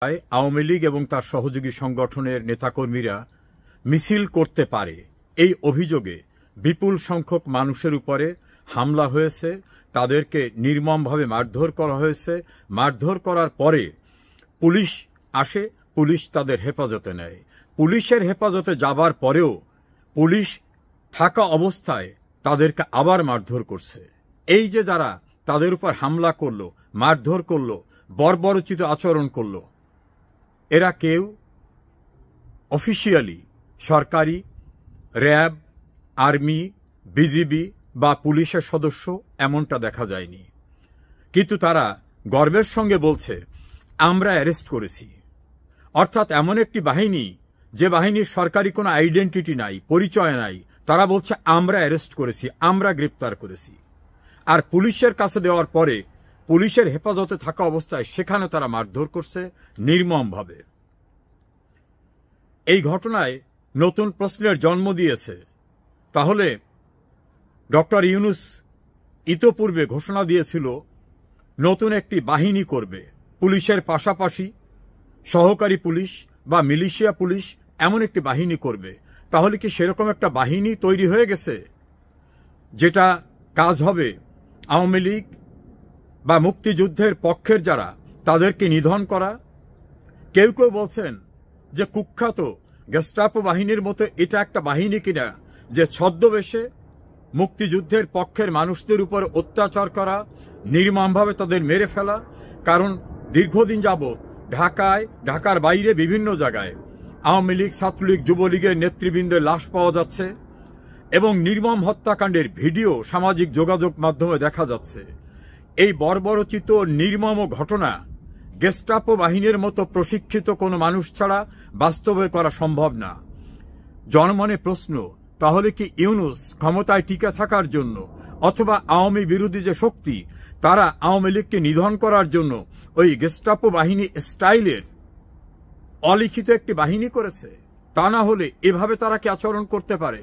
আওয়ামী লীগ এবং তার সহযোগী সংগঠনের নেতাকর্মীরা মিছিল করতে পারে এই অভিযোগে বিপুল সংখ্যক মানুষের উপরে হামলা হয়েছে, তাদেরকে নির্মমভাবে মারধর করা হয়েছে। মারধর করার পরে পুলিশ আসে, পুলিশ তাদের হেফাজতে নেয়। পুলিশের হেফাজতে যাবার পরেও পুলিশ থাকা অবস্থায় তাদেরকে আবার মারধর করছে। এই যে যারা তাদের উপর হামলা করলো, মারধর করলো, বর্বরোচিত আচরণ করলো, এরা কেউ অফিসিয়ালি সরকারি, র্যাব, আর্মি, বিজিবি বা পুলিশের সদস্য এমনটা দেখা যায়নি। কিন্তু তারা গর্বের সঙ্গে বলছে আমরা অ্যারেস্ট করেছি। অর্থাৎ এমন একটি বাহিনী, যে বাহিনীর সরকারি কোনো আইডেন্টিটি নাই, পরিচয় নাই, তারা বলছে আমরা অ্যারেস্ট করেছি, আমরা গ্রেপ্তার করেছি। আর পুলিশের কাছে দেওয়ার পরে পুলিশের হেফাজতে থাকা অবস্থায় সেখানে তারা মারধর করছে নির্মমভাবে। এই ঘটনায় নতুন প্রশ্নের জন্ম দিয়েছে। তাহলে ডক্টর ইউনূস ইতোপূর্বে ঘোষণা দিয়েছিল নতুন একটি বাহিনী করবে, পুলিশের পাশাপাশি সহকারী পুলিশ বা মিলিশিয়া পুলিশ এমন একটি বাহিনী করবে। তাহলে কি সেরকম একটা বাহিনী তৈরি হয়ে গেছে যেটা কাজ হবে আওয়ামী লীগ বা মুক্তিযুদ্ধের পক্ষের যারা, তাদেরকে নিধন করা? কেউ কেউ বলছেন যে কুখ্যাত গেস্টাপো বাহিনীর মতো এটা একটা বাহিনী কিনা, যে ছদ্মবেশে মুক্তিযুদ্ধের পক্ষের মানুষদের উপর অত্যাচার করা, নির্মমভাবে তাদের মেরে ফেলা। কারণ দীর্ঘদিন যাবৎ ঢাকায়, ঢাকার বাইরে বিভিন্ন জায়গায় আওয়ামী লীগ, ছাত্রলীগ, যুবলীগের নেতৃবৃন্দের লাশ পাওয়া যাচ্ছে এবং নির্মম হত্যাকাণ্ডের ভিডিও সামাজিক যোগাযোগ মাধ্যমে দেখা যাচ্ছে। এই বর্বরোচিত নির্মম ঘটনা গেস্টাপো বাহিনীর মতো প্রশিক্ষিত কোনো মানুষ ছাড়া বাস্তবে করা সম্ভব না। জনমনে প্রশ্ন, তাহলে কি ইউনূস ক্ষমতায় টিকে থাকার জন্য অথবা আওয়ামী বিরোধী যে শক্তি, তারা আওয়ামী লীগকে নিধন করার জন্য ওই গেস্টাপো বাহিনী স্টাইলের অলিখিত একটি বাহিনী করেছে? তা না হলে এভাবে তারা কি আচরণ করতে পারে?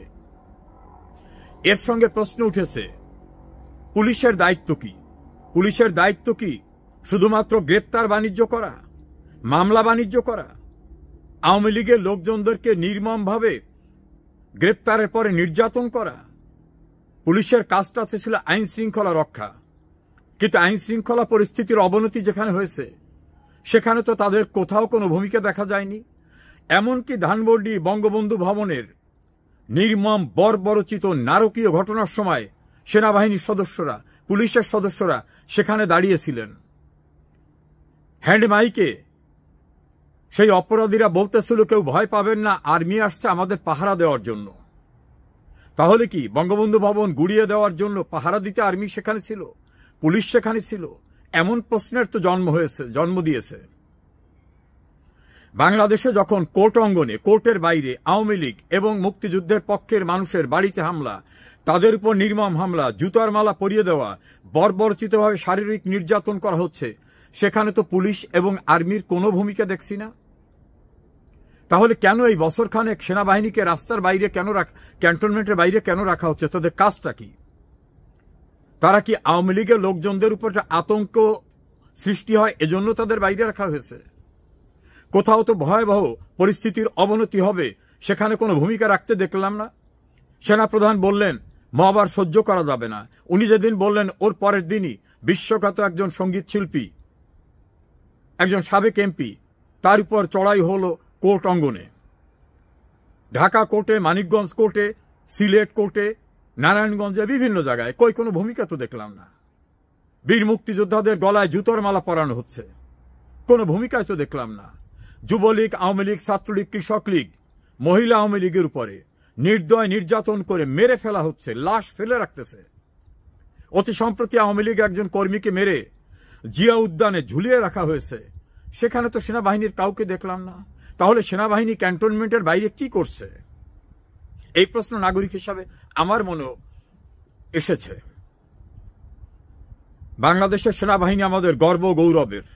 এর সঙ্গে প্রশ্ন উঠেছে পুলিশের দায়িত্ব কি? পুলিশের দায়িত্ব কি শুধুমাত্র গ্রেপ্তার বাণিজ্য করা, মামলা বাণিজ্য করা? আওয়ামী লীগের লোকজনদেরকে নির্মমভাবে গ্রেপ্তারের পরে নির্যাতন করা? পুলিশের কাজটা ছিল আইন শৃঙ্খলা রক্ষা। কিন্তু আইন শৃঙ্খলা পরিস্থিতির অবনতি যেখানে হয়েছে সেখানে তো তাদের কোথাও কোনো ভূমিকা দেখা যায়নি। এমনকি ধানমন্ডি বঙ্গবন্ধু ভবনের নির্মম বর্বরোচিত নারকীয় ঘটনার সময় সেনাবাহিনীর সদস্যরা, পুলিশের সদস্যরা সেখানে দাঁড়িয়েছিলেন। হ্যান্ডমাইকে সেই অপরাধীরা বলতেছিল কেউ ভয় পাবেন না, আর্মি আসছে আমাদের পাহারা দেওয়ার জন্য। তাহলে কি বঙ্গবন্ধু ভবন গুড়িয়ে দেওয়ার জন্য পাহারা দিতে আর্মি সেখানে ছিল, পুলিশ সেখানে ছিল? এমন প্রশ্নের তো জন্ম দিয়েছে। বাংলাদেশে যখন কোর্ট অঙ্গনে, কোর্টের বাইরে আওয়ামী লীগ এবং মুক্তিযুদ্ধের পক্ষের মানুষের বাড়িতে হামলা, তাদের উপর নির্মম হামলা, জুতার মালা পরিয়ে দেওয়া, বর্বরচিতভাবে শারীরিক নির্যাতন করা হচ্ছে, সেখানে তো পুলিশ এবং আর্মির কোনো ভূমিকা দেখছি না। তাহলে কেন এই বছরখানেক সেনাবাহিনীকে রাস্তার বাইরে কেন ক্যান্টনমেন্টের বাইরে কেন রাখা হচ্ছে? তাদের কাজটা কি? তারা কি আওয়ামী লীগের লোকজনদের উপর আতঙ্ক সৃষ্টি হয় এজন্য তাদের বাইরে রাখা হয়েছে? কোথাও তো ভয়াবহ পরিস্থিতির অবনতি হবে, সেখানে কোনো ভূমিকা রাখতে দেখলাম না। সেনাপ্রধান বললেন মহাবার সহ্য করা যাবে না। উনি যেদিন বললেন ওর পরের দিনই বিশ্বখ্যাত একজন সঙ্গীত শিল্পী, একজন সাবেক এমপি, তার উপর চড়াই হলো কোর্ট অঙ্গনে। ঢাকা কোর্টে, মানিকগঞ্জ কোর্টে, সিলেট কোর্টে, নারায়ণগঞ্জে, বিভিন্ন জায়গায় কই কোনো ভূমিকা তো দেখলাম না। বীর মুক্তিযোদ্ধাদের গলায় জুতোর মালা পরানো হচ্ছে, কোনো ভূমিকায় তো দেখলাম না। যুবলীগ, আওয়ামী লীগ, ছাত্রলীগ, কৃষক লীগ, মহিলা আওয়ামী লীগের উপরে নির্দয় নির্যাতন করে মেরে ফেলা হচ্ছে, লাশ ফেলে রাখতেছে। অতি সম্প্রতি আওয়ামী লীগ একজন কর্মীকে মেরে জিয়া উদ্যানে ঝুলিয়ে রাখা হয়েছে, সেখানে তো সেনাবাহিনীর কাউকে দেখলাম না। তাহলে সেনাবাহিনী ক্যান্টনমেন্টের বাইরে কি করছে? এই প্রশ্ন নাগরিক হিসাবে আমার মনেও এসেছে। বাংলাদেশের সেনাবাহিনী আমাদের গর্ব গৌরবের,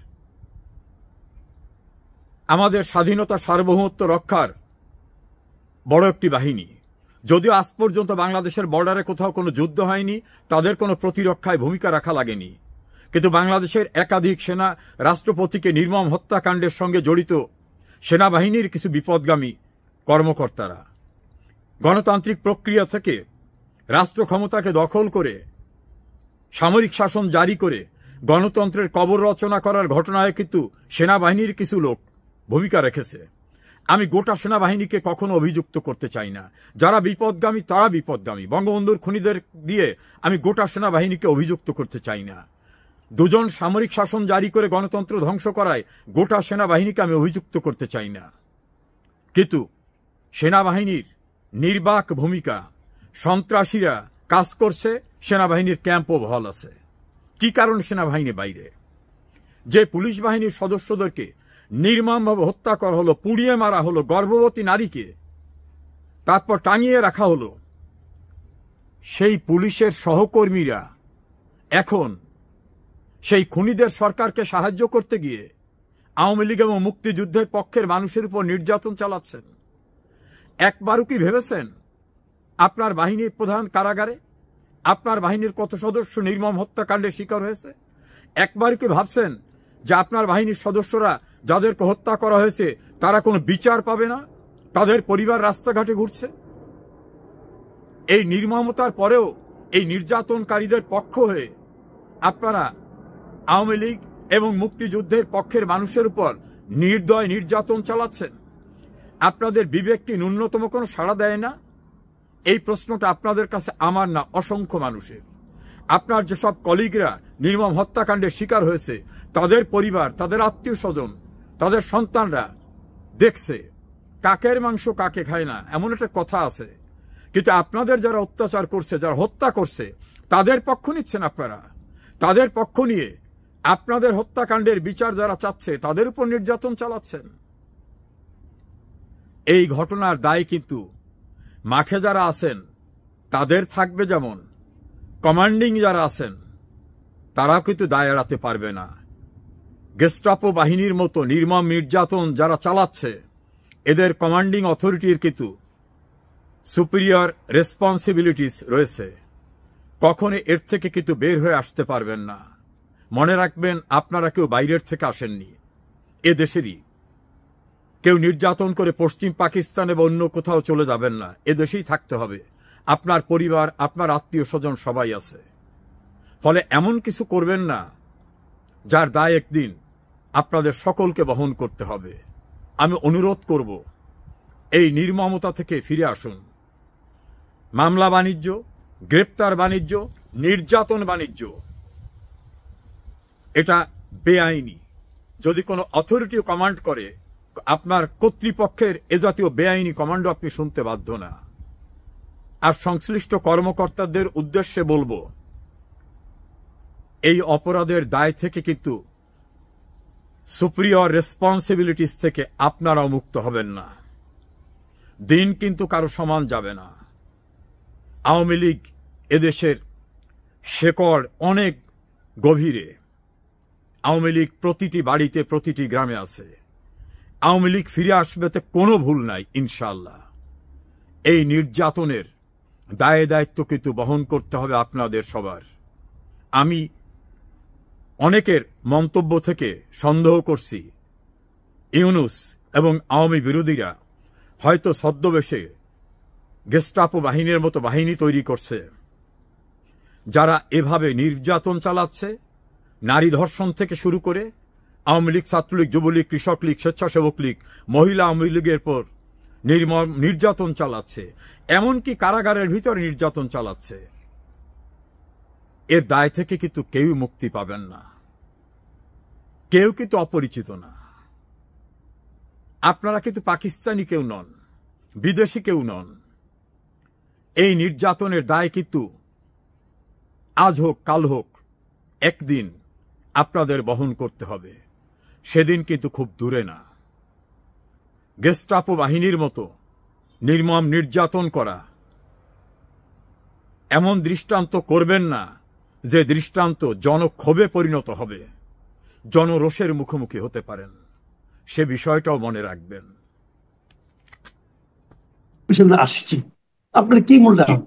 আমাদের স্বাধীনতা সার্বভৌমত্ব রক্ষার বড় একটি বাহিনী। যদিও আজ পর্যন্ত বাংলাদেশের বর্ডারে কোথাও কোনো যুদ্ধ হয়নি, তাদের কোনো প্রতিরক্ষায় ভূমিকা রাখা লাগেনি। কিন্তু বাংলাদেশের একাধিক সেনা রাষ্ট্রপতিকে নির্মম হত্যাকাণ্ডের সঙ্গে জড়িত সেনাবাহিনীর কিছু বিপদগামী কর্মকর্তারা গণতান্ত্রিক প্রক্রিয়া থেকে রাষ্ট্র ক্ষমতাকে দখল করে সামরিক শাসন জারি করে গণতন্ত্রের কবর রচনা করার ঘটনায় কিন্তু সেনাবাহিনীর কিছু লোক ভূমিকা রেখেছে। আমি গোটা সেনাবাহিনীকে কখনো অভিযুক্ত করতে চাই না। যারা বিপদগামী তারা বিপদগামী। বঙ্গবন্ধুর খুনিদের দিয়ে আমি গোটা সেনাবাহিনীকে অভিযুক্ত করতে চাই না। দুজন সামরিক শাসন জারি করে গণতন্ত্র ধ্বংস করায় গোটা সেনাবাহিনীকে আমি অভিযুক্ত করতে চাই না। কিন্তু সেনাবাহিনীর নির্বাক ভূমিকা, সন্ত্রাসীরা কাজ করছে, সেনাবাহিনীর ক্যাম্পও বহাল আছে। কি কারণ সেনাবাহিনী বাইরে? যে পুলিশ বাহিনীর সদস্যদেরকে নির্মমভাবে হত্যা করা হলো, পুড়িয়ে মারা হলো, গর্ভবতী নারীকে তারপর টাঙিয়ে রাখা হলো, সেই পুলিশের সহকর্মীরা এখন সেই খুনিদের সরকারকে সাহায্য করতে গিয়ে আওয়ামী লীগ এবং মুক্তিযুদ্ধের পক্ষের মানুষের উপর নির্যাতন চালাচ্ছেন। একবারও কি ভেবেছেন আপনার বাহিনীর প্রধান কারাগারে? আপনার বাহিনীর কত সদস্য নির্মম হত্যাকাণ্ডের শিকার হয়েছে? একবারও কি ভাবছেন যে আপনার বাহিনীর সদস্যরা যাদেরকে হত্যা করা হয়েছে তারা কোনো বিচার পাবে না? তাদের পরিবার রাস্তাঘাটে ঘুরছে। এই নির্মমতার পরেও এই নির্যাতনকারীদের পক্ষ হয়ে আপনারা আওয়ামী লীগ এবং মুক্তিযুদ্ধের পক্ষের মানুষের উপর নির্দয় নির্যাতন চালাচ্ছেন। আপনাদের বিবেক কি ন্যূনতম কোনো সাড়া দেয় না? এই প্রশ্নটা আপনাদের কাছে আমার না, অসংখ্য মানুষের। আপনার যেসব কলিগরা নির্মম হত্যাকাণ্ডের শিকার হয়েছে তাদের পরিবার, তাদের আত্মীয় স্বজন, তাদের সন্তানরা দেখছে কাকের মাংস কাকে খায় না, এমন একটা কথা আছে। কিন্তু আপনাদের যারা অত্যাচার করছে, যারা হত্যা করছে, তাদের পক্ষ নিচ্ছেন আপনারা। তাদের পক্ষ নিয়ে আপনাদের হত্যাকাণ্ডের বিচার যারা চাচ্ছে তাদের উপর নির্যাতন চালাচ্ছেন। এই ঘটনার দায় কিন্তু মাঠে যারা আছেন তাদের থাকবে, যেমন কমান্ডিং যারা আছেন তারাও কিন্তু দায় এড়াতে পারবে না। গেস্টাপো বাহিনীর মতো নির্মম নির্যাতন যারা চালাচ্ছে এদের কমান্ডিং অথরিটির কিন্তু সুপিরিয়র রেসপন্সিবিলিটিস রয়েছে। কখনো এর থেকে কিন্তু বের হয়ে আসতে পারবেন না। মনে রাখবেন, আপনারা কেউ বাইরের থেকে আসেননি, এ দেশেরই। কেউ নির্যাতন করে পশ্চিম পাকিস্তানে বা অন্য কোথাও চলে যাবেন না, এ দেশেই থাকতে হবে। আপনার পরিবার, আপনার আত্মীয় স্বজন সবাই আছে। ফলে এমন কিছু করবেন না যার দায় একদিন আপনাদের সকলকে বহন করতে হবে। আমি অনুরোধ করব, এই নির্মমতা থেকে ফিরে আসুন। মামলা বাণিজ্য, গ্রেপ্তার বাণিজ্য, নির্যাতন বাণিজ্য এটা বেআইনি। যদি কোনো অথরিটি কমান্ড করে, আপনার কর্তৃপক্ষের এ জাতীয় বেআইনি কমান্ড আপনি শুনতে বাধ্য না। আর সংশ্লিষ্ট কর্মকর্তাদের উদ্দেশ্যে বলবো, এই অপরাধের দায় থেকে কিন্তু সুপিরিয়র রেসপন্সিবিলিটিস থেকে আপনারাও মুক্ত হবেন না। দিন কিন্তু কারো সমান যাবে না। আওয়ামী লীগ এদেশের শেকড় অনেক গভীরে। আওয়ামী লীগ প্রতিটি বাড়িতে, প্রতিটি গ্রামে আছে। আওয়ামী লীগ ফিরে আসবে, তো কোনো ভুল নাই ইনশাআল্লাহ। এই নির্যাতনের দায় দায়িত্ব কিন্তু বহন করতে হবে আপনাদের সবার। আমি অনেকের মন্তব্য থেকে সন্দেহ করছি ইউনূস এবং আওয়ামী বিরোধীরা হয়তো ছদ্মবেশে গেস্টাপো বাহিনীর মতো বাহিনী তৈরি করছে, যারা এভাবে নির্যাতন চালাচ্ছে। নারী ধর্ষণ থেকে শুরু করে আওয়ামী লীগ, ছাত্রলীগ, যুবলীগ, কৃষক লীগ, স্বেচ্ছাসেবক লীগ, মহিলা আওয়ামী লীগের পর নির্যাতন চালাচ্ছে, এমনকি কারাগারের ভিতরে নির্যাতন চালাচ্ছে। এর দায় থেকে কিন্তু কেউ মুক্তি পাবেন না। কেউ কিন্তু অপরিচিত না। আপনারা কিন্তু পাকিস্তানি কেউ নন, বিদেশি কেউ নন। এই নির্যাতনের দায় কিন্তু আজ হোক কাল হোক একদিন আপনাদের বহন করতে হবে। সেদিন কিন্তু খুব দূরে না। গেস্টাপো বাহিনীর মতো নির্মম নির্যাতন করা, এমন দৃষ্টান্ত করবেন না যে দৃষ্টান্ত জনক্ষোভে পরিণত হবে, জনরোষের মুখোমুখি হতে পারেন। সে বিষয়টাও মনে রাখবেন। আসছি, আপনার কি মূল্যায়ন?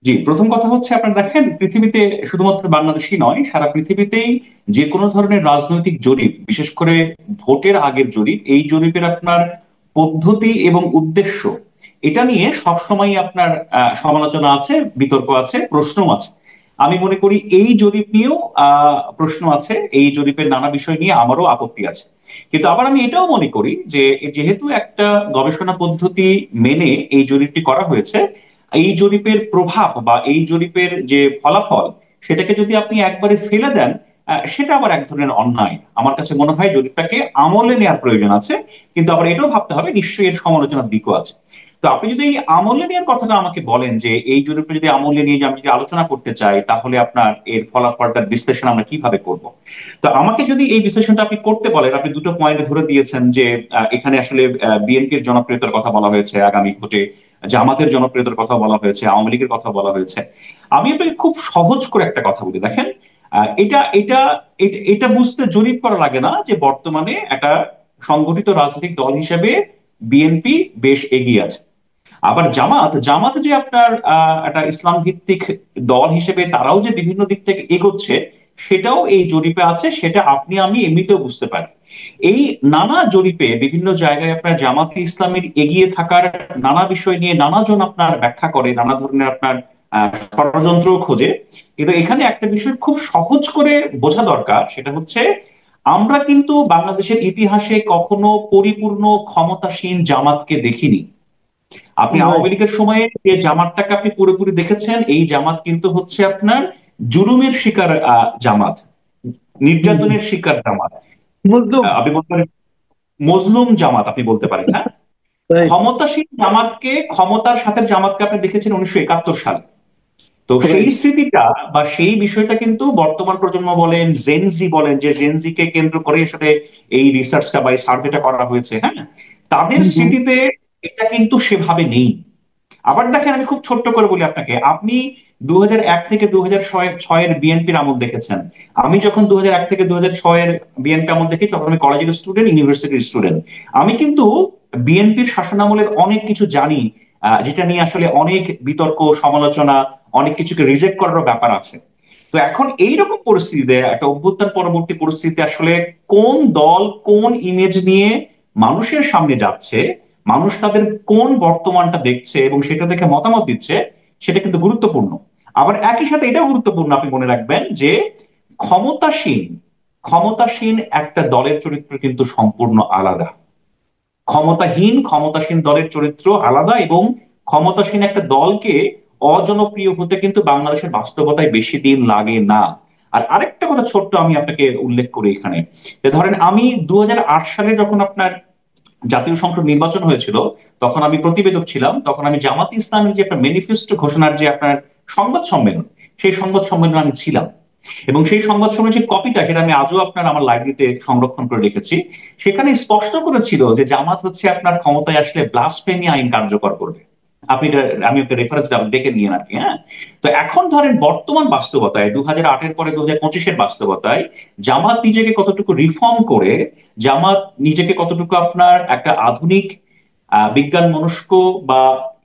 জি, প্রথম কথা হচ্ছে আপনারা দেখেন পৃথিবীতে শুধুমাত্র বাংলাদেশই নয়, সারা পৃথিবীতেই যে কোনো ধরনের রাজনৈতিক জরিপ, বিশেষ করে ভোটের আগের জরিপ, এই জরিপের আপনার পদ্ধতি এবং উদ্দেশ্য, এটা নিয়ে সবসময় আপনার সমালোচনা আছে, বিতর্ক আছে, প্রশ্ন আছে। আমি মনে করি এই জরিপ নিয়েও প্রশ্ন আছে, এই জরিপের নানা বিষয় নিয়ে আমারও আপত্তি আছে। কিন্তু আবার আমি এটাও মনে করি যে যেহেতু একটা গবেষণা পদ্ধতি মেনে এই জরিপটি করা হয়েছে, এই জরিপের প্রভাব বা এই জরিপের যে ফলাফল, সেটাকে যদি আপনি একবারে ফেলে দেন, সেটা আবার এক ধরনের অন্যায়। আমার কাছে মনে হয় জরিপটাকে আমলে নেওয়ার প্রয়োজন আছে, কিন্তু আবার এটাও ভাবতে হবে নিশ্চয়ই এর সমালোচনার দিকও আছে। তো আপনি যদি এই আমলে নেওয়ার কথাটা আমাকে বলেন, যে এই জরিপটা যদি আমলে নিয়ে যে আমি যদি আলোচনা করতে চাই, তাহলে আপনার এর ফলাফলটার বিশ্লেষণ আমরা কিভাবে করব। তো আমাকে যদি এই বিশ্লেষণটা আপনি করতে বলেন, আপনি দুটো পয়েন্ট ধরে দিয়েছেন যে এখানে আসলে বিএনপির জনপ্রিয়তার কথা বলা হয়েছে আগামী ভোটে, জামাতের জনপ্রিয়তার কথা বলা হয়েছে, আওয়ামী লীগের কথা বলা হয়েছে। আমি আপনাকে খুব সহজ করে একটা কথা বলি, দেখেন, এটা এটা এটা এটা বুঝতে জরিপ করা লাগে না যে বর্তমানে একটা সংগঠিত রাজনৈতিক দল হিসেবে বিএনপি বেশ এগিয়ে আছে। আবার জামাত জামাত যে আপনার একটা ইসলাম ভিত্তিক দল হিসেবে তারাও যে বিভিন্ন দিক থেকে এগোচ্ছে, সেটাও এই জরিপে আছে, সেটা আপনি আমি এমনিতেও বুঝতে পারি। এই নানা জরিপে বিভিন্ন জায়গায় আপনার জামাতে ইসলামের এগিয়ে থাকার নানা বিষয় নিয়ে নানাজন আপনার ব্যাখ্যা করে, নানা ধরনের আপনার ষড়যন্ত্র খোঁজে। কিন্তু এখানে একটা বিষয় খুব সহজ করে বোঝা দরকার, সেটা হচ্ছে আমরা কিন্তু বাংলাদেশের ইতিহাসে কখনো পরিপূর্ণ ক্ষমতাসীন জামাতকে দেখিনি। আপনি আওয়ামী রাইট। লীগের সময়ে যে জামাতটাকে আপনি পুরোপুরি দেখেছেন, এই জামাত কিন্তু হচ্ছে আপনার জুলুমের শিকার জামাত, হুম হুম। নির্যাতনের শিকার জামাত। মজলুম। আপনি বলতে পারেন মজলুম জামাত, আপনি বলতে পারেন, হ্যাঁ। রাইট। ক্ষমতাসীন জামাতকে, ক্ষমতার সাথে জামাতকে আপনি দেখেছেন 1971 সালে। তো সেই রাইট। স্মৃতিটা বা সেই বিষয়টা কিন্তু বর্তমান প্রজন্ম বলেন, জেনজি বলেন, যে জেনজি কে কেন্দ্র করে আসলে এই রিসার্চটা বা এই সার্ভেটা করা হয়েছে, হ্যাঁ, তাদের হুম হুম। স্মৃতিতে এটা কিন্তু সেভাবে নেই। আবার দেখেন, আমি খুব ছোট্ট করে বলি আপনাকে, আপনি 2001 থেকে 2006 এর বিএনপির আমল দেখেছেন। আমি যখন 2001 থেকে 2006 এর বিএনপি আমল দেখি, তখন আমি কলেজের স্টুডেন্ট, ইউনিভার্সিটির স্টুডেন্ট। আমি কিন্তু বিএনপির শাসনামলের অনেক কিছু জানি, যেটা নিয়ে আসলে অনেক বিতর্ক, সমালোচনা, অনেক কিছুকে রিজেক্ট করারও ব্যাপার আছে। তো এখন এইরকম পরিস্থিতিতে, একটা অভ্যুত্থান পরবর্তী পরিস্থিতিতে আসলে কোন দল কোন ইমেজ নিয়ে মানুষের সামনে যাচ্ছে, মানুষ তাদের কোন বর্তমানটা দেখছে এবং সেটা দেখে মতামত দিচ্ছে, সেটা কিন্তু গুরুত্বপূর্ণ। আবার একই সাথে এটাও গুরুত্বপূর্ণ, আপনি মনে রাখবেন যে ক্ষমতাসীন ক্ষমতাসীন একটা দলের চরিত্র কিন্তু সম্পূর্ণ আলাদা। ক্ষমতাসীন দলের চরিত্র আলাদা, এবং ক্ষমতাসীন একটা দলকে অজনপ্রিয় হতে কিন্তু বাংলাদেশের বাস্তবতায় বেশি দিন লাগে না। আর আরেকটা কথা ছোট্ট আমি আপনাকে উল্লেখ করি এখানে, যে ধরেন আমি 2008 সালে যখন আপনার জাতীয় সংসদ নির্বাচন হয়েছিল, তখন আমি প্রতিবেদক ছিলাম। তখন আমি জামাত ইসলামের যে একটা ম্যানিফেস্টো ঘোষণার যে আপনার সংবাদ সম্মেলন, সেই সংবাদ সম্মেলনে আমি ছিলাম। এবং সেই সংবাদ সম্মেলনের যে কপিটা, সেটা আমি আজও আপনার আমার লাইব্রেরিতে সংরক্ষণ করে রেখেছি। সেখানে স্পষ্ট করেছিল যে জামাত হচ্ছে আপনার ক্ষমতায় আসলে ব্লাসফেমি আইন কার্যকর করবে। আপনি আমি একটা রেফারেন্স দেখে নিয়ে আর কি, হ্যাঁ। তো এখন ধরেন বর্তমান বাস্তবতায়, 2008-এর পরে 2025-এর বাস্তবতায়, জামাত নিজেকে কতটুকু রিফর্ম করে, জামাত নিজেকে কতটুকু আপনার একটা আধুনিক বিজ্ঞান মনস্ক বা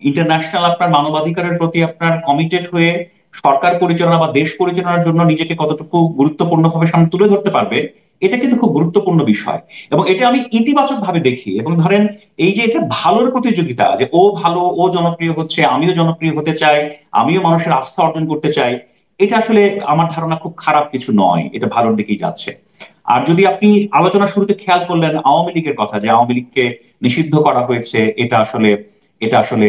ইন্টারন্যাশনাল আপনার মানবাধিকারের প্রতি আপনার কমিটেড হয়ে সরকার পরিচালনা বা দেশ পরিচালনার জন্য নিজেকে কতটুকু গুরুত্বপূর্ণভাবে সামনে তুলে ধরতে পারবে, এটা কিন্তু খুব গুরুত্বপূর্ণ বিষয়। এবং এটা আমি ইতিবাচক ভাবে দেখি। এবং ধরেন এই যে এটা ভালোর প্রতিযোগিতা, যে ও ভালো, ও জনপ্রিয় হচ্ছে, আমিও জনপ্রিয় হতে চাই, আমিও মানুষের আস্থা অর্জন করতে চাই, এটা আসলে আমার ধারণা খুব খারাপ কিছু নয়, এটা ভালোর দিকেই যাচ্ছে। আর যদি আপনি আলোচনা শুরুতে খেয়াল করলেন আওয়ামী লীগের কথা, যে আওয়ামী লীগকে নিষিদ্ধ করা হয়েছে, এটা আসলে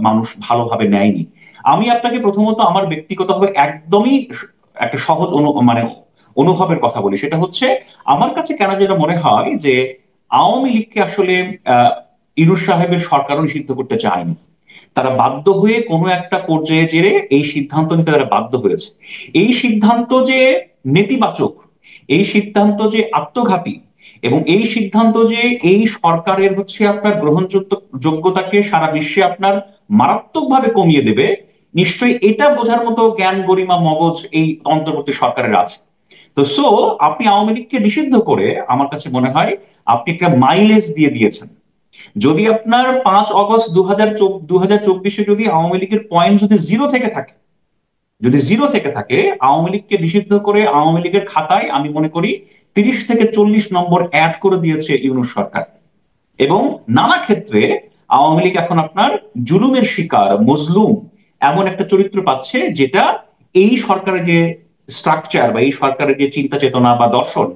মানুষ ভালোভাবে নেয়নি। আমি আপনাকে প্রথমত আমার ব্যক্তিগতভাবে একদমই একটা সহজ মানে অনুভবের কথা বলি, সেটা হচ্ছে আমার কাছে কেন যেন মনে হয় যে আওয়ামী লীগকে আসলে আহ ইউনূস সাহেবের সরকারও নিষিদ্ধ করতে চায়নি। তারা বাধ্য হয়ে কোনো একটা পর্যায়ে জেরে এই সিদ্ধান্ত নিতে তারা বাধ্য হয়েছে। এই সিদ্ধান্ত যে নেতিবাচক, এই সিদ্ধান্ত যে আত্মঘাতী, এবং এই সিদ্ধান্ত যে এই সরকারের হচ্ছে আপনার গ্রহণযোগ্য যোগ্যতাকে সারা বিশ্বে আপনার মারাত্মকভাবে কমিয়ে দেবে, নিশ্চয়ই এটা বোঝার মতো জ্ঞান, গরিমা, মগজ এই অন্তর্বর্তী সরকারের আছে। তো আপনি আওয়ামী লীগকে নিষিদ্ধ করে আমার কাছে মনে হয় আপনি একটা মাইলেজ দিয়ে দিয়েছেন। যদি আপনার 5 আগস্ট 2024 যদি আওয়ামী লীগের পয়েন্ট যদি জিরো থেকে থাকে, যদি জিরো থেকে থাকে, আওয়ামী লীগকে নিষিদ্ধ করে আওয়ামী লীগের খাতায় আমি মনে করি 30 থেকে 40 নম্বর অ্যাড করে দিয়েছে ইউনূস সরকার। এবং নানা ক্ষেত্রে আওয়ামী লীগ এখন আপনার জুলুমের শিকার, মজলুম এমন একটা চরিত্র পাচ্ছে, যেটা এই সরকারের যে স্ট্রাকচার বা এই সরকারের যে চিন্তা চেতনা বা দর্শন,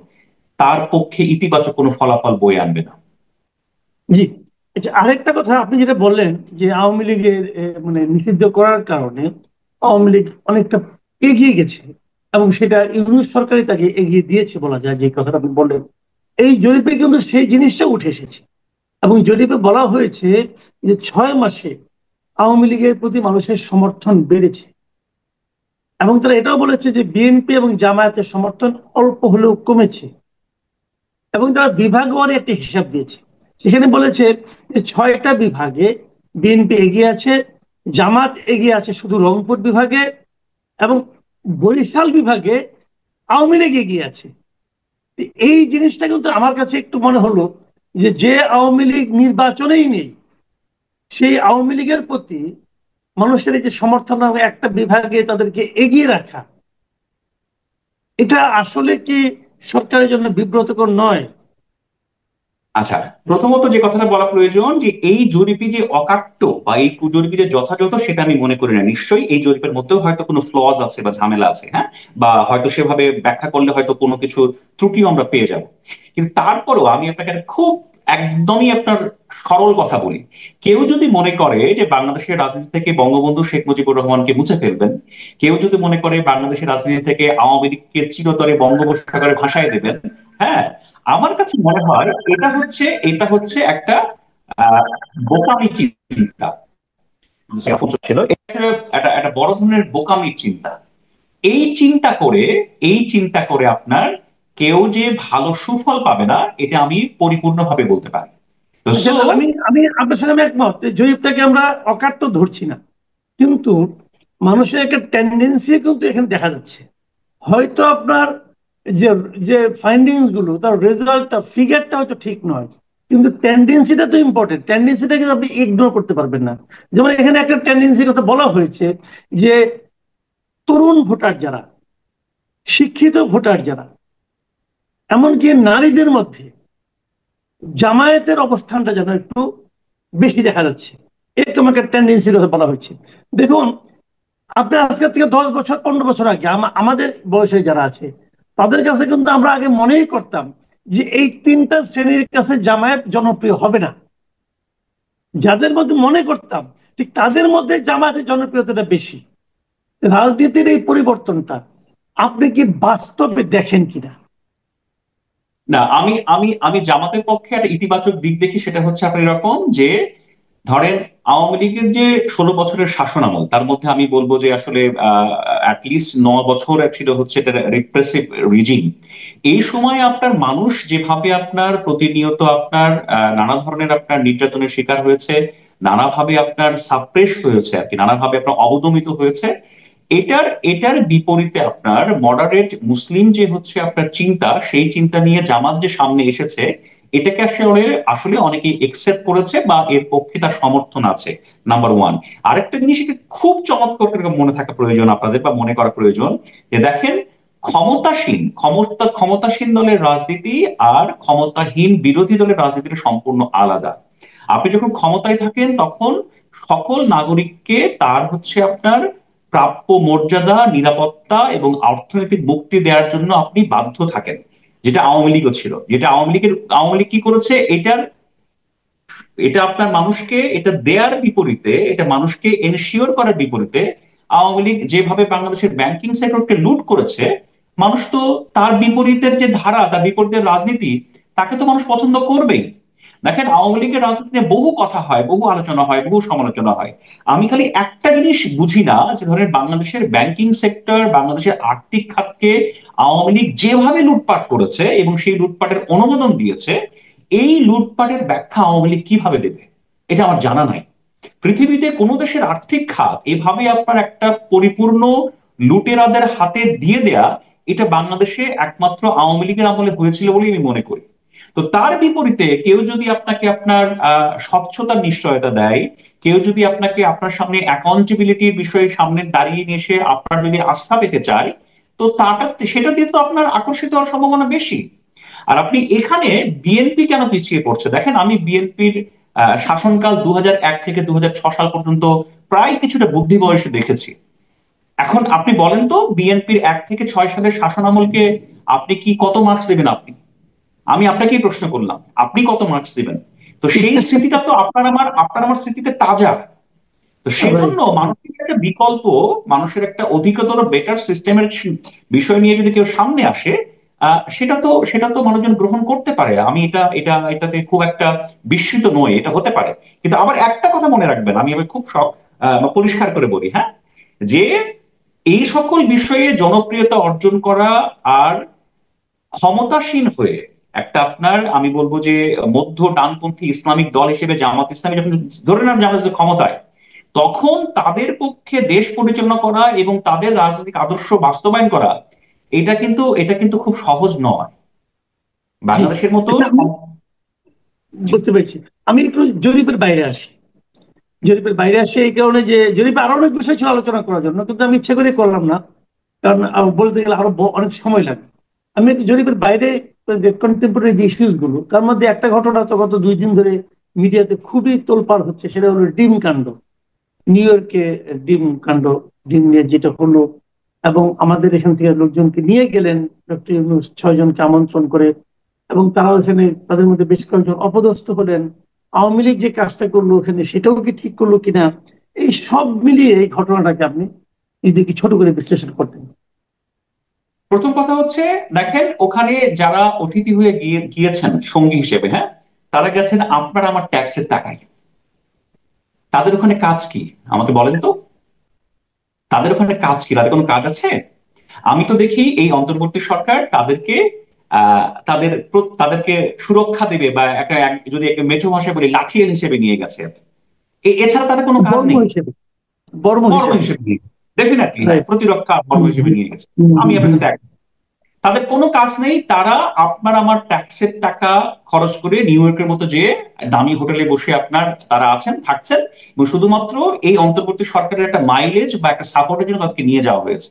তার পক্ষে ইতিবাচক কোনো ফলাফল বয়ে আনবে না। জি, আচ্ছা, আরেকটা কথা আপনি যেটা বললেন যে আওয়ামী লীগের মানে নিষিদ্ধ করার কারণে আওয়ামী লীগ অনেকটা এগিয়ে গেছে এবং সেটা ইউনূস সরকারই তাকে এগিয়ে দিয়েছে বলা যায়, যে কথাটা আপনি বললেন। এই জরিপে কিন্তু সেই জিনিসটা উঠে এসেছে এবং জরিপে বলা হয়েছে যে 6 মাসে আওয়ামী লীগের প্রতি মানুষের সমর্থন বেড়েছে এবং তারা এটাও বলেছে যে বিএনপি এবং জামায়াতের সমর্থন অল্প হলেও কমেছে। এবং তারা বিভাগওয়ারি একটা হিসাব দিয়েছে, সেখানে বলেছে যে 6টা বিভাগে বিএনপি এগিয়ে আছে, জামাত এগিয়ে আছে শুধু রংপুর বিভাগে, এবং বরিশাল বিভাগে আওয়ামী লীগ এগিয়ে আছে। এই জিনিসটা কিন্তু আমার কাছে একটু মনে হলো যে আওয়ামী লীগ নির্বাচনেই নেই, সেই আওয়ামী লীগের প্রতি মানুষের এই যে সমর্থন একটা বিভাগে তাদেরকে এগিয়ে রাখা, এটা আসলে কি সরকারের জন্য বিব্রতকর নয়? আচ্ছা, প্রথমত যে কথাটা বলা প্রয়োজন, যে এই জরিপি যে অকাট্য বা এই জরিপি যে যথাযথ, সেটা আমি মনে করি না। নিশ্চয়ই এই জরিপের মধ্যেও হয়তো কোনো ফ্লজ আছে বা ঝামেলা আছে, হ্যাঁ, বা হয়তো সেভাবে ব্যাখ্যা করলে হয়তো কোনো কিছু ত্রুটিও আমরা পেয়ে যাব। কিন্তু তারপরেও আমি আপনাকে একটা খুব একদমই আপনার সরল কথা বলি। কেউ যদি মনে করে যে বাংলাদেশের রাজনীতি থেকে বঙ্গবন্ধু শেখ মুজিবুর রহমানকে মুছে ফেলবেন, কেউ যদি মনে করে বাংলাদেশের রাজনীতি থেকে আওয়ামী লীগকে চিরতরে বঙ্গোপসাগরে ভাসায় দেবেন, হ্যাঁ, আমার কাছে মনে হয় এটা হচ্ছে একটা আহ বোকামি চিন্তা ছিল। এটা একটা বড় ধরনের বোকামির চিন্তা। এই চিন্তা করে আপনার কেউ যে ভালো সুফল পাবে না, এটা আমি পরিপূর্ণভাবে বলতে পারি। তো আচ্ছা, আমি আমি আপনার সাথে আমি একমত, এই জরিপটাকে আমরা অকাট্য ধরছি না, কিন্তু মানুষের একটা টেন্ডেন্সি কিন্তু এখানে দেখা যাচ্ছে। হয়তো আপনার যে যে ফাইন্ডিংস গুলো, তার রেজাল্টটা, ফিগারটা হয়তো ঠিক নয়, কিন্তু টেন্ডেন্সিটা তো ইম্পর্টেন্ট। টেন্ডেন্সিটা কিন্তু আপনি ইগনোর করতে পারবেন না। যেমন এখানে একটা টেন্ডেন্সির কথা বলা হয়েছে যে তরুণ ভোটার যারা, শিক্ষিত ভোটার যারা, এমনকি নারীদের মধ্যে জামায়াতের অবস্থানটা যেন একটু বেশি দেখা যাচ্ছে, এরকম একটা টেন্ডেন্সির কথা বলা হয়েছে। দেখুন, আপনার আজকের থেকে 10 বছর 15 বছর আগে আমাদের বয়সে যারা আছে, তাদের কাছে কিন্তু আমরা আগে মনেই করতাম যে এই 3টা শ্রেণীর কাছে জামায়াত জনপ্রিয় হবে না। যাদের মধ্যে মনে করতাম, ঠিক তাদের মধ্যে জামায়াতের জনপ্রিয়তাটা বেশি। রাজনীতির এই পরিবর্তনটা আপনি কি বাস্তবে দেখেন কিনা? না, আমি আমি আমি জামাতের পক্ষে একটা ইতিবাচক দিক দেখি। সেটা হচ্ছে আপনার এরকম যে, ধরেন আওয়ামী লীগের যে 16 বছরের শাসনামল, তার মধ্যে আমি বলবো যে আসলে অ্যাটলিস্ট 9 বছর ছিল হচ্ছে এটা রিপ্রেসিভ রিজিম। এই সময় আপনার মানুষ যেভাবে আপনার প্রতিনিয়ত আপনার নানা ধরনের আপনার নির্যাতনের শিকার হয়েছে, নানাভাবে আপনার সাপ্রেস হয়েছে আর কি, নানাভাবে আপনার অবদমিত হয়েছে, এটার বিপরীতে আপনার মডারেট মুসলিম যে হচ্ছে আপনার চিন্তা, সেই চিন্তা নিয়ে জামাত যে সামনে এসেছে, এটাকে আসলে আসলে অনেকেই একসেপ্ট করেছে বা এর পক্ষে তার সমর্থন আছে, নাম্বার ওয়ান। আরেকটা জিনিস এটা খুব চমৎকার করে মনে থাকা প্রয়োজন আপনাদের, বা মনে করা প্রয়োজন, যে দেখেন, ক্ষমতাসীন দলের রাজনীতি আর ক্ষমতাহীন বিরোধী দলের রাজনীতিটা সম্পূর্ণ আলাদা। আপনি যখন ক্ষমতায় থাকেন, তখন সকল নাগরিককে তার হচ্ছে আপনার প্রাপ্য মর্যাদা, নিরাপত্তা এবং অর্থনৈতিক মুক্তি দেওয়ার জন্য আপনি বাধ্য থাকেন, যেটা আওয়ামী লীগও ছিল। যেটা আওয়ামী লীগ কি করেছে, এটা আপনার মানুষকে এটা দেয়ার বিপরীতে, এটা মানুষকে এনশিওর করার বিপরীতে, আওয়ামী লীগ যেভাবে বাংলাদেশের ব্যাংকিং সেক্টরকে লুট করেছে, মানুষ তো তার বিপরীতের যে ধারা, তার বিপরীতের রাজনীতি, তাকে তো মানুষ পছন্দ করবেই। দেখেন, আওয়ামী লীগের রাজনীতি নিয়ে বহু কথা হয়, বহু আলোচনা হয়, বহু সমালোচনা হয়। আমি খালি একটা জিনিস বুঝি না, যে ধরেন বাংলাদেশের ব্যাংকিং সেক্টর, বাংলাদেশের আর্থিক খাতকে আওয়ামী লীগ যেভাবে লুটপাট করেছে এবং সেই লুটপাটের অনুমোদন দিয়েছে, এই লুটপাটের ব্যাখ্যা আওয়ামী লীগ কিভাবে দেবে, এটা আমার জানা নাই। পৃথিবীতে কোন দেশের আর্থিক খাত এভাবে আপনার একটা পরিপূর্ণ লুটেরাদের হাতে দিয়ে দেয়া, এটা বাংলাদেশে একমাত্র আওয়ামী লীগের আমলে হয়েছিল বলেই আমি মনে করি। তো তার বিপরীতে কেউ যদি আপনাকে আপনার স্বচ্ছতার নিশ্চয়তা দেয়, কেউ যদি আপনাকে আপনার সামনে অ্যাকাউন্টেবিলিটির বিষয়ে সামনে দাঁড়িয়ে নিয়ে এসে আপনার যদি আস্থা পেতে চায়, তো সেটা দিয়ে তো আপনার আকর্ষিত হওয়ার সম্ভাবনা বেশি। আর আপনি এখানে বিএনপি কেন পিছিয়ে পড়ছে দেখেন, আমি বিএনপির শাসনকাল 2001 থেকে 2006 সাল পর্যন্ত প্রায় কিছুটা বুদ্ধি বয়সে দেখেছি। এখন আপনি বলেন তো, বিএনপির 1 থেকে 6 সালের শাসন আমলকে আপনি কি কত মার্কস দেবেন? আমি আপনাকেই প্রশ্ন করলাম, আপনি কত মার্কস দিবেন? তো সেই স্মৃতিটা তো আপনার আমার স্মৃতিতে তাজা। তো সেজন্য মানুষের একটা বিকল্প, মানুষের একটা অধিকতর বেটার সিস্টেমের বিষয় নিয়ে যদি কেউ সামনে আসে, সেটা তো মানুষজন গ্রহণ করতে পারে। আমি এটাতে খুব একটা বিস্মিত নই, এটা হতে পারে। কিন্তু আবার একটা কথা মনে রাখবেন, আমি খুব পরিষ্কার করে বলি, হ্যাঁ, যে এই সকল বিষয়ে জনপ্রিয়তা অর্জন করা আর ক্ষমতাসীন হয়ে একটা আপনার, আমি বলবো যে মধ্য ডানপন্থী ইসলামিক দল হিসেবে জামাত ইসলামী যখন ধরে নেন জামাত ক্ষমতায়, তখন তাদের পক্ষে দেশ পরিচালনা করা এবং তাদের রাজনৈতিক আদর্শ বাস্তবায়ন করা, এটা কিন্তু খুব সহজ নয় বাংলাদেশের মতো। বুঝতে পেরেছি। আমি একটু জরিপের বাইরে আসি। জরিপের বাইরে আসে এই কারণে যে জরিপে আরো অনেক বিষয় ছিল আলোচনা করার জন্য, কিন্তু আমি ইচ্ছে করে করলাম না, কারণ বলতে গেলে আরো অনেক সময় লাগে। আমি একটু জরিপের বাইরে কন্টেম্পোরারি যে ইস্যুস গুলো, তার মধ্যে একটা ঘটনা তো গত 2 দিন ধরে মিডিয়াতে খুবই তোলপাড় হচ্ছে, সেটা হলো ডিম কাণ্ড। নিউ ইয়র্কে ডিম নিয়ে যেটা হলো, এবং আমাদের এখান থেকে লোকজনকে নিয়ে গেলেন ডক্টর ইউনূস 6 জনকে আমন্ত্রণ করে, এবং তারা ওখানে তাদের মধ্যে বেশ কয়েকজন অপদস্থ হলেন। আওয়ামী লীগ যে কাজটা করলো ওখানে, সেটাও কি ঠিক করলো কিনা, এই সব মিলিয়ে এই ঘটনাটাকে আপনি যদি কি ছোট করে বিশ্লেষণ করতেন। প্রথম কথা হচ্ছে, দেখেন ওখানে যারা অতিথি হয়ে গিয়েছেন সঙ্গী হিসেবে, হ্যাঁ, তারা গেছেন আপনার আমার ট্যাক্সের টাকায়। তাদের ওখানে কাজ কি আমাকে বলেন তো? তাদের ওখানে কাজ কি? তাদের কোনো কাজ আছে? আমি তো দেখি এই অন্তর্বর্তী সরকার তাদেরকে তাদেরকে সুরক্ষা দেবে, বা যদি একটা মেঠো ভাষায় বলি, লাঠিয়াল হিসেবে নিয়ে গেছে। এছাড়া তাদের কোনো কাজ বর্ম নেই। হিসেবে, বর্ম বর্ম হিসেবে। হিসেবে ডেফিনেটলি, হ্যাঁ, Right. প্রতিরক্ষা বর্ম হিসেবে নিয়ে গেছে। আমি আপনার সাথে একমত। তাদের কোনো কাজ নেই। তারা আপনার আমার ট্যাক্সের টাকা খরচ করে নিউ ইয়র্কের মতো যে দামি হোটেলে বসে তারা আছেন, থাকছেন, এবং শুধুমাত্র এই অন্তর্বর্তী সরকারের একটা মাইলেজ বা একটা সাপোর্টের জন্য তাদেরকে নিয়ে যাওয়া হয়েছে।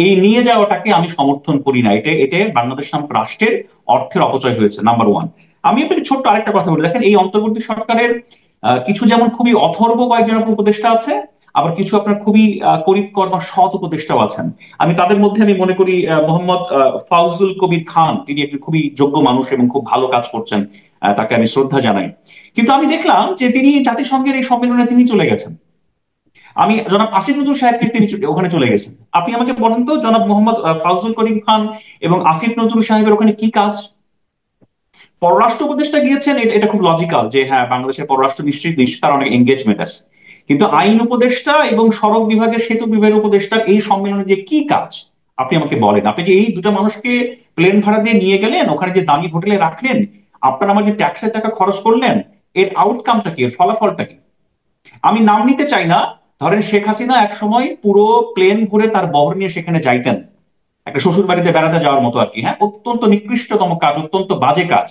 এই নিয়ে যাওয়াটাকে আমি সমর্থন করি না। এতে বাংলাদেশ নামক রাষ্ট্রের অর্থের অপচয় হয়েছে, নাম্বার ওয়ান। আমি আপনাকে ছোট্ট আরেকটা কথা বলি, দেখেন এই অন্তর্বর্তী সরকারের কিছু যেমন খুবই অথর্ব কয়েকজন উপদেষ্টা আছে, আবার কিছু আপনার খুবই করিতকর বা সৎ উপদেষ্টাও আছেন। আমি তাদের মধ্যে আমি মনে করি মোহাম্মদ ফাউজুল কবির খান, তিনি একটি খুবই যোগ্য মানুষ এবং খুব ভালো কাজ করছেন, তাকে আমি শ্রদ্ধা জানাই। কিন্তু আমি দেখলাম যে তিনি জাতিসংঘের এই সম্মেলনে তিনি চলে গেছেন। আমি জনাব আসিফ নজরুল সাহেবকে তিনি ওখানে চলে গেছেন। আপনি আমাকে বলেন তো, জনাব মোহাম্মদ ফাউজুল করিম খান এবং আসিফ নজরুল সাহেবের ওখানে কি কাজ? পররাষ্ট্র উপদেষ্টা গিয়েছেন, এটা খুব লজিক্যাল যে হ্যাঁ, বাংলাদেশের পররাষ্ট্র নিশ্চিত তার অনেক এঙ্গেজমেন্ট আছে। কিন্তু আইন উপদেষ্টা এবং সড়ক বিভাগের সেতু বিভাগের উপদেষ্টা এই সম্মেলনে যে কি কাজ আপনি আমাকে বলেন। আপনি যে এই দুটা মানুষকে প্লেন ভাড়া দিয়ে নিয়ে গেলেন, ওখানে যে দামি হোটেলে রাখলেন, আপনার আমার যে ট্যাক্সের টাকা খরচ করলেন, এর আউটকামটা কি, এর ফলাফলটা কি? আমি নাম নিতে চাই না, ধরেন শেখ হাসিনা এক সময় পুরো প্লেন ঘুরে তার বহর নিয়ে সেখানে যাইতেন, একটা শ্বশুর বাড়িতে বেড়াতে যাওয়ার মতো আর কি, হ্যাঁ, অত্যন্ত নিকৃষ্টতম কাজ, অত্যন্ত বাজে কাজ।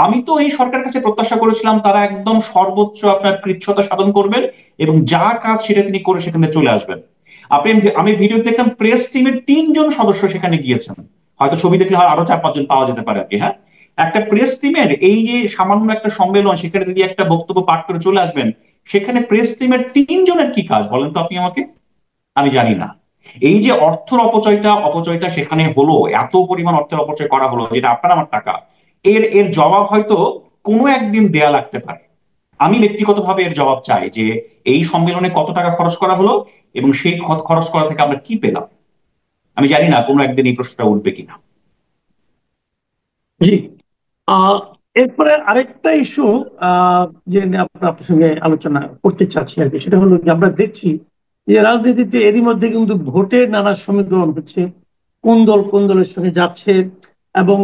আমি তো এই সরকারের কাছে প্রত্যাশা করেছিলাম তারা একদম সর্বোচ্চ আপনার কৃচ্ছতা সাধন করবেন এবং যা কাজ সেটা তিনি করে সেখানে চলে আসবেন। আমি ভিডিও দেখলাম প্রেস টিমের 3 জন সদস্য সেখানে গিয়েছেন, হয়তো ছবি দেখলে হয় আরো 4-5 জন পাওয়া যেতে পারে আর কি, হ্যাঁ। একটা প্রেস টিমের এই যে সামান্য একটা সম্মেলন, সেখানে যদি একটা বক্তব্য পাঠ করে চলে আসবেন, সেখানে প্রেস টিমের 3 জনের কি কাজ বলেন তো আপনি আমাকে? আমি জানি না। এই যে অর্থের অপচয়টা সেখানে হলো, এত পরিমাণ অর্থের অপচয় করা হলো, যেটা আপনার আমার টাকা, এর এর জবাব হয়তো কোনো একদিন দেয়া লাগতে পারে। আমি ব্যক্তিগতভাবে এর জবাব চাই যে এই সম্মেলনে কত টাকা খরচ করা হলো এবং সেই খরচ করা থেকে আমরা কি পেলাম। আমি জানি না কোনো একদিন এই প্রশ্নটা উঠবে কিনা। জি। এরপরে আরেকটা ইস্যু যে নিয়ে আপনার সঙ্গে আলোচনা করতে চাচ্ছি আর কি, সেটা হলো যে আমরা দেখছি যে রাজনীতিতে এরই মধ্যে কিন্তু ভোটের নানা সমীকরণ হচ্ছে, কোন দল কোন দলের সঙ্গে যাচ্ছে, এবং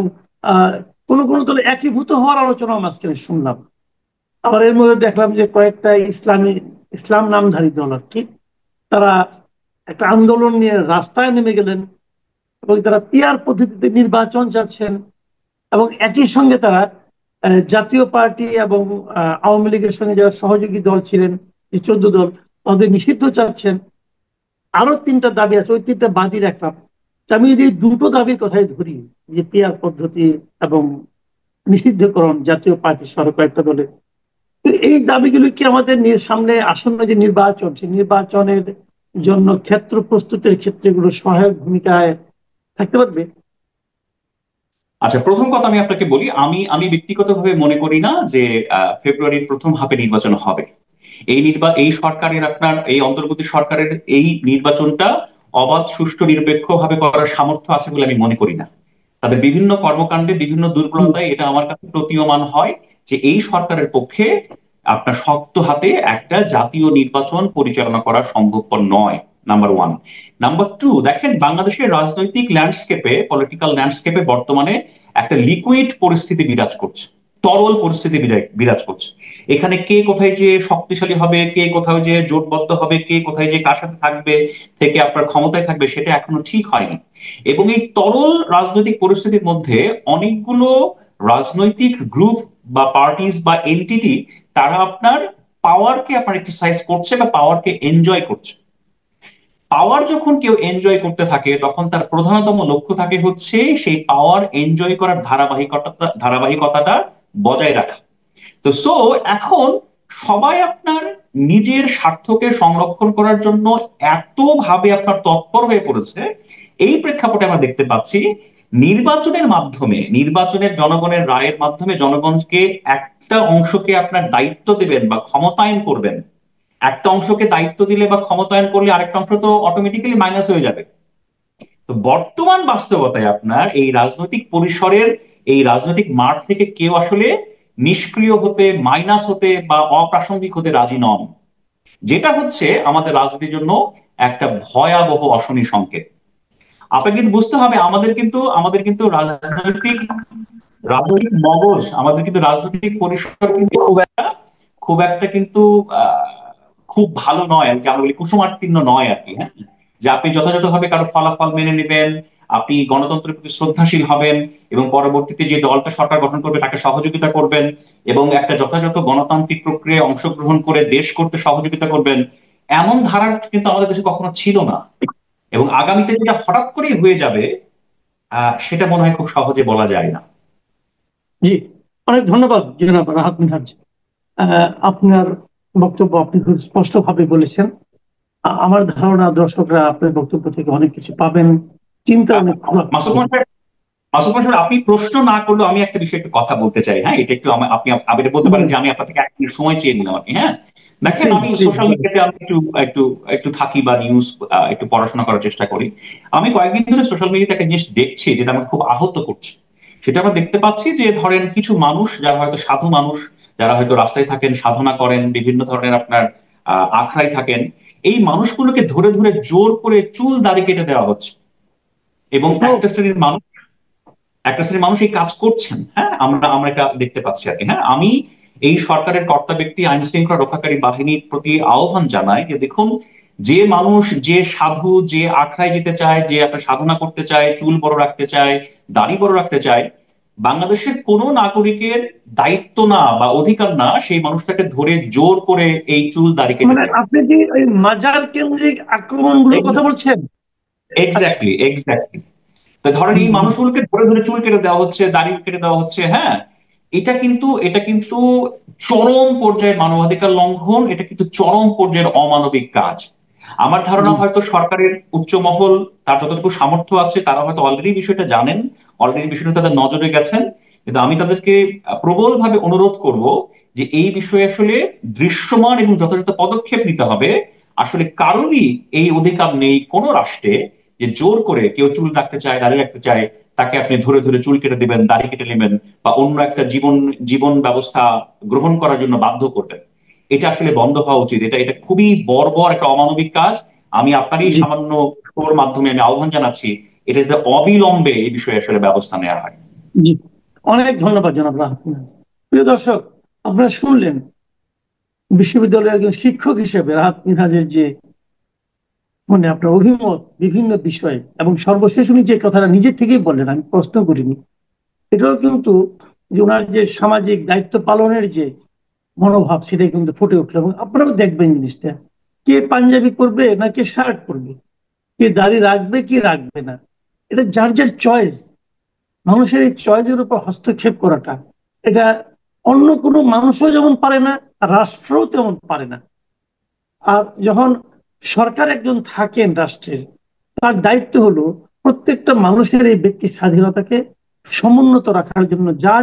কোন কোন দলে একীভূত হওয়ার আলোচনাও মাঝখানে শুনলাম। আবার এর মধ্যে দেখলাম যে কয়েকটা ইসলাম নামধারী দল আর কি, তারা একটা আন্দোলন নিয়ে রাস্তায় নেমে গেলেন এবং তারা পিআর পদ্ধতিতে নির্বাচন চাচ্ছেন, এবং একই সঙ্গে তারা জাতীয় পার্টি এবং আওয়ামী লীগের সঙ্গে যারা সহযোগী দল ছিলেন, যে 14 দল, তাদের নিষিদ্ধ চাচ্ছেন। আরো 3টা দাবি আছে, ওই 3টা বাদই রাখলাম। আমি যদি দুটো দাবির কথাই ধরি, যে পিআর পদ্ধতি এবং নিষিদ্ধকরণ জাতীয় পার্টি সহ কয়েকটা দলে, তো এই দাবিগুলো কি আমাদের সামনে আসন্ন যে নির্বাচন, সেই নির্বাচনের জন্য ক্ষেত্র প্রস্তুতের ক্ষেত্রে এগুলো সহায়ক ভূমিকায় থাকতে পারবে? আচ্ছা, প্রথম কথা আমি আপনাকে বলি, আমি আমি ব্যক্তিগতভাবে মনে করি না যে ফেব্রুয়ারির প্রথম হাফে নির্বাচন হবে। এই সরকারের, আপনার এই অন্তর্বর্তী সরকারের এই নির্বাচনটা অবাধ, সুষ্ঠু, নিরপেক্ষভাবে করার সামর্থ্য আছে বলে আমি মনে করি না। তাদের বিভিন্ন কর্মকাণ্ডে, বিভিন্ন দুর্বলতায় এটা আমার কাছে প্রতীয়মান হয় যে এই সরকারের পক্ষে আপনার শক্ত হাতে একটা জাতীয় নির্বাচন পরিচালনা করা সম্ভবপর নয়, নাম্বার ওয়ান। নাম্বার টু, দেখেন বাংলাদেশের রাজনৈতিক ল্যান্ডস্কেপে, পলিটিক্যাল ল্যান্ডস্কেপে বর্তমানে একটা লিকুইড পরিস্থিতি বিরাজ করছে, তরল পরিস্থিতি বিরাজ করছে। এখানে কে কোথায় যে শক্তিশালী হবে, কে কোথায় যে জোটবদ্ধ হবে, কে কোথায় যে কার সাথে থাকবে, থেকে আপনার ক্ষমতায় থাকবে, সেটা এখনো ঠিক হয়নি। এবং এই তরল রাজনৈতিক পরিস্থিতির মধ্যে অনেকগুলো রাজনৈতিক গ্রুপ বা পার্টিস বা এন্টিটি, তারা আপনার পাওয়ারকে আপনার এক্সারসাইজ করছে বা পাওয়ারকে এনজয় করছে। পাওয়ার যখন কেউ এনজয় করতে থাকে, তখন তার প্রধানতম লক্ষ্য থাকে হচ্ছে সেই পাওয়ার এনজয় করার ধারাবাহিকতাটা বজায় রাখা। তো এখন সবাই আপনার নিজের স্বার্থকে সংরক্ষণ করার জন্য এতভাবে আপনার তৎপর হয়ে পড়েছে। এই প্রেক্ষাপটে আমরা দেখতে পাচ্ছি নির্বাচনের মাধ্যমে, নির্বাচনের জনগণের রায়ের মাধ্যমে জনগণকে একটা অংশকে আপনার দায়িত্ব দেবেন বা ক্ষমতায়ন করবেন। একটা অংশকে দায়িত্ব দিলে বা ক্ষমতায়ন করলে আরেকটা অংশ তো অটোমেটিক্যালি মাইনাস হয়ে যাবে। তো বর্তমান বাস্তবতায় আপনার এই রাজনৈতিক পরিসরের, এই রাজনৈতিক মাঠ থেকে কেউ আসলে নিষ্ক্রিয় হতে, মাইনাস হতে বা অপ্রাসঙ্গিক হতে রাজি নন, যেটা হচ্ছে আমাদের রাজনীতির জন্য একটা ভয়াবহ অশনি সংকেত। আপনাকে কিন্তু বুঝতে হবে, আমাদের কিন্তু রাজনৈতিক রাজনৈতিক মগজ, আমাদের কিন্তু রাজনৈতিক পরিসর কিন্তু খুব একটা কিন্তু খুব ভালো নয়, যে আমরা বলি কুসুমার্তীর্ণ নয় আর কি। হ্যাঁ, যে আপনি যথাযথভাবে কারো ফলাফল মেনে নেবেন, আপনি গণতন্ত্রের প্রতি শ্রদ্ধাশীল হবেন এবং পরবর্তীতে যে দলটা সরকার গঠন করবে তাকে সহযোগিতা করবেন এবং একটা যথাযথ গণতান্ত্রিক প্রক্রিয়ায় অংশগ্রহণ করে দেশ করতে সহযোগিতা করবেন, এমন ধারা কিন্তু আমাদের দেশে কখনো ছিল না। এবং আগামীতে যেটা হঠাৎ করেই হয়ে যাবে, সেটা মনে হয় খুব সহজে বলা যায় না। জি, অনেক ধন্যবাদ জনাব রাহাত মিনহাজ। আপনার বক্তব্য আপনি খুব স্পষ্টভাবে বলেছেন। আমার ধারণা দর্শকরা আপনার বক্তব্য থেকে অনেক কিছু পাবেন, চিন্তা অনেক মাসুদ মাসুদ, আপনি প্রশ্ন না করলেও আমি একটা বিষয়ে একটু কথা বলতে চাই। হ্যাঁ, এটা একটু আপনি আপনি বলতে পারেন যে আমি আপনার থেকে 1 মিনিট সময় চেয়ে নিলাম আর কি। হ্যাঁ, দেখেন আমি সোশ্যাল মিডিয়াতে আমি একটু একটু একটু থাকি বা নিউজ একটু পড়াশোনা করার চেষ্টা করি। আমি কয়েকদিন ধরে সোশ্যাল মিডিয়াতে একটা জিনিস দেখছি যেটা আমাকে খুব আহত করছে। সেটা আমরা দেখতে পাচ্ছি যে ধরেন কিছু মানুষ যারা হয়তো সাধু মানুষ, যারা হয়তো রাস্তায় থাকেন, সাধনা করেন, বিভিন্ন ধরনের আপনার আখড়ায় থাকেন, এই মানুষগুলোকে ধরে ধরে জোর করে চুল দাড়ি কেটে দেওয়া হচ্ছে। এবং একটা শ্রেণীর মানুষ এই কাজ করছেন। হ্যাঁ, আমরা আমরা এটা দেখতে পাচ্ছি আর কি। হ্যাঁ, আমি এই সরকারের কর্তা ব্যক্তি, আইন শৃঙ্খলা রক্ষাকারী বাহিনীর প্রতি আহ্বান জানাই যে দেখুন, যে মানুষ, যে সাধু, যে আখড়ায় যেতে চায়, যে একটা সাধনা করতে চায়, চুল বড় রাখতে চায়, দাড়ি বড় রাখতে চায়, বাংলাদেশের কোনো নাগরিকের দায়িত্ব না বা অধিকার না সেই মানুষটাকে ধরে জোর করে এই চুল দাড়ি কেটে দেওয়া। আপনি কি ওই মাজার কেন্দ্রিক আক্রমণগুলোর কথা বলছেন? Exactly, exactly. তো ধরেন এই মানুষগুলোকে ধরে ধরে চুল কেটে দেওয়া হচ্ছে, দাড়ি কেটে দেওয়া হচ্ছে। হ্যাঁ, এটা কিন্তু চরম পর্যায়ের মানবাধিকার লঙ্ঘন, এটা কিন্তু চরম পর্যায়ের অমানবিক কাজ। আমার ধারণা হয়তো সরকারের উচ্চ মহল, তার যতটুকু সামর্থ্য আছে, তারা হয়তো অলরেডি বিষয়টা জানেন, অলরেডি বিষয়টা তাদের নজরে গেছেন। কিন্তু আমি তাদেরকে প্রবলভাবে অনুরোধ করব যে এই বিষয়ে আসলে দৃশ্যমান এবং যথাযথ পদক্ষেপ নিতে হবে। আসলে কারোরই এই অধিকার নেই কোন রাষ্ট্রে যে জোর করে কেউ চুল রাখতে চায়, দাড়ি রাখতে চায়, তাকে আপনি ধরে ধরে চুল কেটে দিবেন, দাড়ি কেটে নেবেন বা অন্য একটা জীবন জীবন ব্যবস্থা গ্রহণ করার জন্য বাধ্য করবেন। এটা আসলে বন্ধ হওয়া উচিত। এটা এটা খুবই বর্বর একটা অমানবিক কাজ। আমি আপনারই সামান্য শোর মাধ্যমে আমি আহ্বান জানাচ্ছি, এটা যে অবিলম্বে এই বিষয়ে আসলে ব্যবস্থা নেওয়া হয়। জি, অনেক ধন্যবাদ জনাব রাহাত মিনহাজ। প্রিয় দর্শক, আপনারা শুনলেন বিশ্ববিদ্যালয়ের একজন শিক্ষক হিসেবে রাহাত মিনহাজের যে আপনার অভিমত বিভিন্ন বিষয়ে, এবং সর্বশেষ উনি যে কথাটা নিজের থেকেই বললেন, আমি প্রশ্ন করিনি, এটাও কিন্তু যে ওনার যে সামাজিক দায়িত্ব পালনের যে মনোভাব সেটাই কিন্তু ফুটে উঠলো। এবং আপনারাও দেখবেন জিনিসটা, কে পাঞ্জাবি পরবে না কে শার্ট পরবে, কে দাড়ি রাখবে কি রাখবে না, এটা যার যার চয়েস। মানুষের এই চয়েসের উপর হস্তক্ষেপ করাটা, এটা অন্য কোনো মানুষও যেমন পারে না, রাষ্ট্রও তেমন পারে না। আর যখন সরকার একজন থাকেন রাষ্ট্রের, তার দায়িত্ব হলো প্রত্যেকটা মানুষের এই ব্যক্তি স্বাধীনতাকে সমুন্নত রাখার জন্য যা